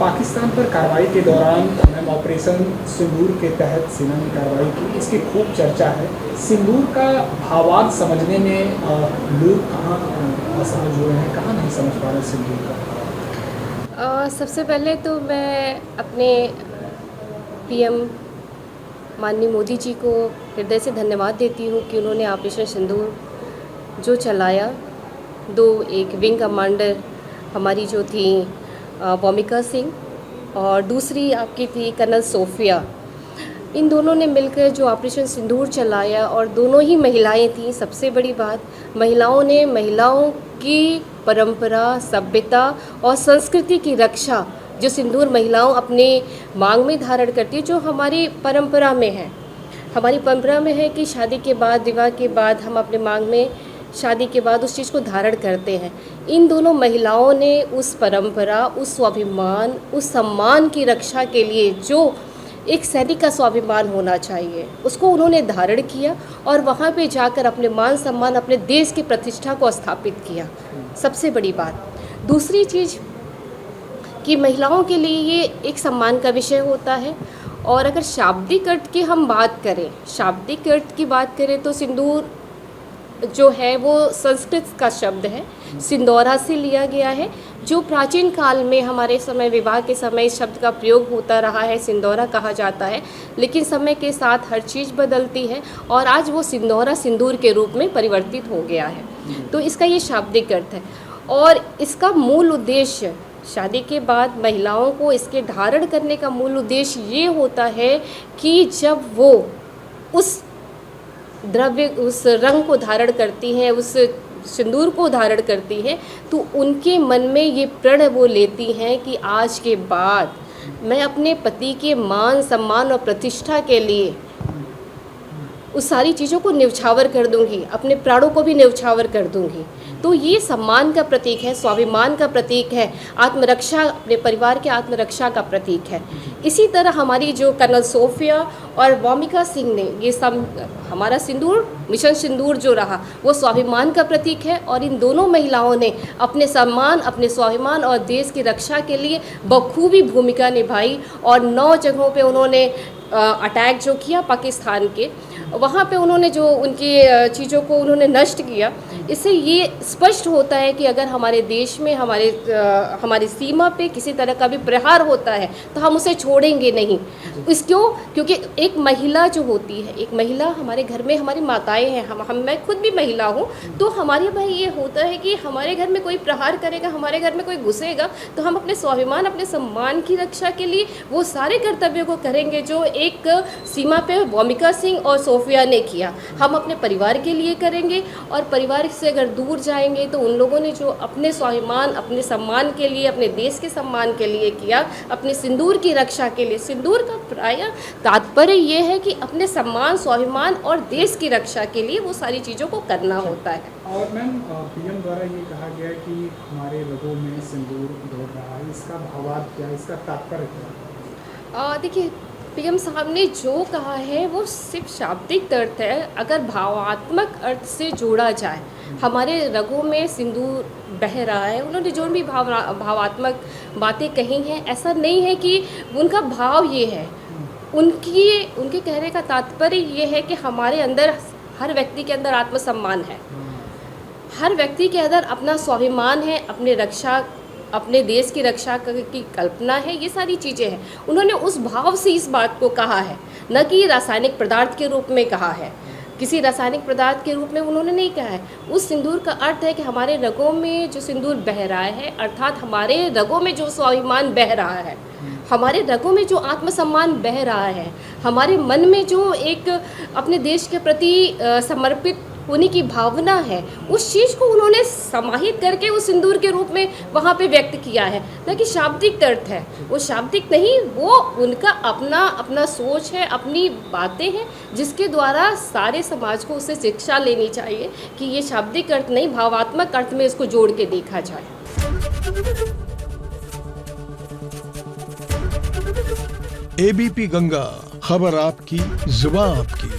पाकिस्तान पर कार्रवाई के दौरान मैम ऑपरेशन सिंदूर के तहत सेना ने कार्रवाई की, इसकी खूब चर्चा है। सिंदूर का भावार्थ समझने में लोग कहाँ असमझ हो रहे हैं, कहाँ नहीं समझ पा रहे सिंदूर का? सबसे पहले तो मैं अपने पीएम माननीय मोदी जी को हृदय से धन्यवाद देती हूँ कि उन्होंने ऑपरेशन सिंदूर जो चलाया, एक विंग कमांडर हमारी जो थी वॉमिका सिंह और दूसरी आपकी थी कर्नल सोफिया, इन दोनों ने मिलकर जो ऑपरेशन सिंदूर चलाया और दोनों ही महिलाएं थीं। सबसे बड़ी बात, महिलाओं ने महिलाओं की परंपरा, सभ्यता और संस्कृति की रक्षा, जो सिंदूर महिलाओं अपने मांग में धारण करती है, जो हमारी परंपरा में है। हमारी परंपरा में है कि शादी के बाद, विवाह के बाद हम अपने मांग में शादी के बाद उस चीज़ को धारण करते हैं। इन दोनों महिलाओं ने उस परंपरा, उस स्वाभिमान, उस सम्मान की रक्षा के लिए जो एक सैनिक का स्वाभिमान होना चाहिए, उसको उन्होंने धारण किया और वहाँ पे जाकर अपने मान सम्मान, अपने देश की प्रतिष्ठा को स्थापित किया। सबसे बड़ी बात। दूसरी चीज़ कि महिलाओं के लिए ये एक सम्मान का विषय होता है। और अगर शाब्दिक अर्थ की हम बात करें, शाब्दिक अर्थ की बात करें तो सिंदूर जो है वो संस्कृत का शब्द है, सिंदौरा से लिया गया है, जो प्राचीन काल में हमारे समय, विवाह के समय इस शब्द का प्रयोग होता रहा है, सिंदौरा कहा जाता है। लेकिन समय के साथ हर चीज़ बदलती है और आज वो सिंदौरा सिंदूर के रूप में परिवर्तित हो गया है। तो इसका ये शाब्दिक अर्थ है और इसका मूल उद्देश्य, शादी के बाद महिलाओं को इसके धारण करने का मूल उद्देश्य ये होता है कि जब वो उस द्रव्य, उस रंग को धारण करती हैं, उस सिंदूर को धारण करती हैं, तो उनके मन में ये प्रण वो लेती हैं कि आज के बाद मैं अपने पति के मान सम्मान और प्रतिष्ठा के लिए उस सारी चीज़ों को न्यौछावर कर दूंगी, अपने प्राणों को भी न्यौछावर कर दूंगी। तो ये सम्मान का प्रतीक है, स्वाभिमान का प्रतीक है, आत्मरक्षा, अपने परिवार के आत्मरक्षा का प्रतीक है। इसी तरह हमारी जो कर्नल सोफिया और वॉमिका सिंह ने ये हमारा सिंदूर, मिशन सिंदूर जो रहा, वो स्वाभिमान का प्रतीक है और इन दोनों महिलाओं ने अपने सम्मान, अपने स्वाभिमान और देश की रक्षा के लिए बखूबी भूमिका निभाई और 9 जगहों पे उन्होंने अटैक जो किया पाकिस्तान के, वहाँ पे उन्होंने जो उनकी चीज़ों को उन्होंने नष्ट किया। इससे ये स्पष्ट होता है कि अगर हमारे देश में, हमारी सीमा पे किसी तरह का भी प्रहार होता है तो हम उसे छोड़ेंगे नहीं। क्योंकि एक महिला जो होती है, एक महिला हमारे घर में, हमारी माताएं हैं, मैं खुद भी महिला हूँ, तो हमारे भाई ये होता है कि हमारे घर में कोई प्रहार करेगा, हमारे घर में कोई घुसेगा, तो हम अपने स्वाभिमान, अपने सम्मान की रक्षा के लिए वो सारे कर्तव्यों को करेंगे जो एक सीमा पे वॉमिका सिंह और सोफिया ने किया। हम अपने परिवार के लिए करेंगे और परिवार से अगर दूर जाएंगे तो उन लोगों ने जो अपने स्वाभिमान, अपने सम्मान के लिए, अपने देश के सम्मान के लिए किया, अपने सिंदूर की रक्षा के लिए। सिंदूर का प्राय तात्पर्य ये है कि अपने सम्मान, स्वाभिमान और देश की रक्षा के लिए वो सारी चीज़ों को करना होता है। और मैम पीएम द्वारा ये कहा गया कि हमारे रगों में सिंदूर दौड़ रहा है, इसका भावार्थ क्या है, इसका तात्पर्य क्या? देखिए, पीएम साहब ने जो कहा है वो सिर्फ शाब्दिक अर्थ है। अगर भावात्मक अर्थ से जोड़ा जाए, हमारे रगों में सिंदूर बह रहा है, उन्होंने जो भी भावात्मक बातें कही हैं, ऐसा नहीं है कि उनका भाव ये है। उनके कहने का तात्पर्य ये है कि हमारे अंदर, हर व्यक्ति के अंदर आत्मसम्मान है, हर व्यक्ति के अंदर अपना स्वाभिमान है, अपने देश की रक्षा की कल्पना है, ये सारी चीज़ें हैं। उन्होंने उस भाव से इस बात को कहा है, न कि रासायनिक पदार्थ के रूप में कहा है, किसी रासायनिक पदार्थ के रूप में उन्होंने नहीं कहा है। उस सिंदूर का अर्थ है कि हमारे रगों में जो सिंदूर बह रहा है, अर्थात हमारे रगों में जो स्वाभिमान बह रहा है, हमारे रगों में जो आत्मसम्मान बह रहा है, हमारे मन में जो एक अपने देश के प्रति समर्पित होने की भावना है, उस चीज़ को उन्होंने समाहित करके उस सिंदूर के रूप में वहाँ पे व्यक्त किया है। न कि शाब्दिक अर्थ है, वो शाब्दिक नहीं, वो उनका अपना सोच है, अपनी बातें हैं, जिसके द्वारा सारे समाज को उससे शिक्षा लेनी चाहिए कि ये शाब्दिक अर्थ नहीं, भावात्मक अर्थ में इसको जोड़ के देखा जाए। एबीपी गंगा, खबर आपकी, जुबान आपकी।